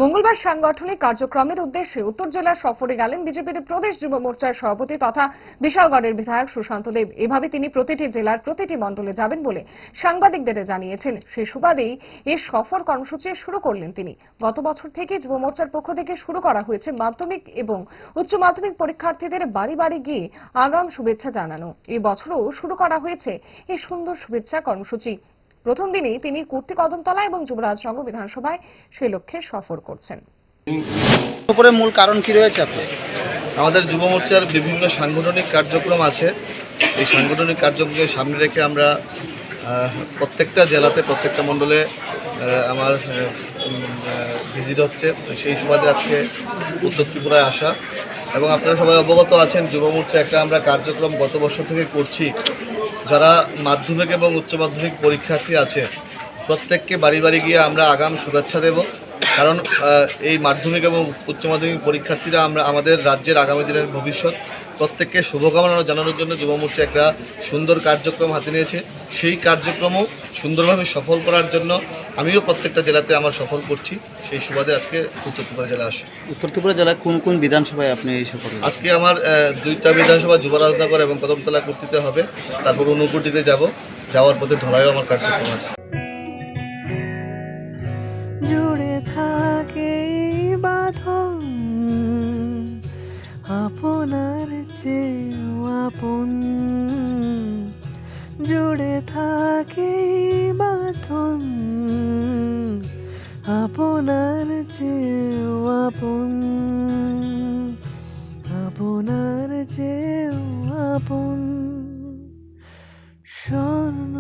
মঙ্গলবার সাংগঠনিক কার্যক্রমের উদ্দেশ্যে উত্তর জেলার সফরে গেলেন বিজেপির প্রদেশ যুব মোর্চার সভাপতি তথা বিশালগড়ের বিধায়ক সুশান্ত দেব। এভাবে তিনি প্রতিটি জেলার প্রতিটি মণ্ডলে যাবেন বলে সাংবাদিকদের জানিয়েছেন। সেই সুবাদেই এই সফর কর্মসূচি শুরু করলেন তিনি। গত বছর থেকে যুব মোর্চার পক্ষ থেকে শুরু করা হয়েছে মাধ্যমিক এবং উচ্চ মাধ্যমিক পরীক্ষার্থীদের বাড়ি বাড়ি গিয়ে আগাম শুভেচ্ছা জানানো। এই বছরও শুরু করা হয়েছে এই সুন্দর শুভেচ্ছা কর্মসূচি। প্রথম দিনেই তিনি কুর্তি কদমতলা এবং যুবরাজনগর বিধানসভায় সেই লক্ষ্যে সফর করছেন। উপরে মূল কারণ কি রয়েছে আপনার? আমাদের যুব মোর্চার বিভিন্ন সাংগঠনিক কার্যক্রম আছে। এই সাংগঠনিক কার্যক্রমকে সামনে রেখে আমরা প্রত্যেকটা জেলাতে প্রত্যেকটা মণ্ডলে আমার ভিজিট হচ্ছে। সেই সুবাদে আজকে উত্তর ত্রিপুরায় আসা। এবং আপনারা সবাই অবগত আছেন, যুব মোর্চা একটা আমরা কার্যক্রম গত বছর থেকে করছি। যারা মাধ্যমিক এবং উচ্চ মাধ্যমিক পরীক্ষার্থী আছে প্রত্যেককে বাড়ি বাড়ি গিয়ে আমরা আগাম শুভেচ্ছা দেব। কারণ এই মাধ্যমিক এবং উচ্চ মাধ্যমিক পরীক্ষার্থীরা আমাদের রাজ্যের আগামী দিনের ভবিষ্যৎ। প্রত্যেককে শুভকামনা জানানোর জন্য যুব মোর্চা একটা সুন্দর কার্যক্রম হাতে নিয়েছে। সেই কার্যক্রমও সুন্দরভাবে সফল করার জন্য আমিও প্রত্যেকটা জেলাতে আমার সফল করছি। সেই সুবাদে আজকে উত্তর ত্রিপুরা জেলা আসে। উত্তর ত্রিপুরা জেলায় কোন কোন বিধানসভায় আপনি এই সফর? আজকে আমার দুইটা বিধানসভা যুবরাজনগর এবং কদমতলা করতে হবে। তারপর ঊনকোটিতে যাব। যাওয়ার পথে ধরায়ও আমার কার্যক্রম আছে। জুড়ে থাকে বাঁধন আপনার চেয়েও আপন, জুড়ে থাকে বাঁধন আপনার চেয়েও আপন, আপনার চেয়েও আপন। স্বর্ণ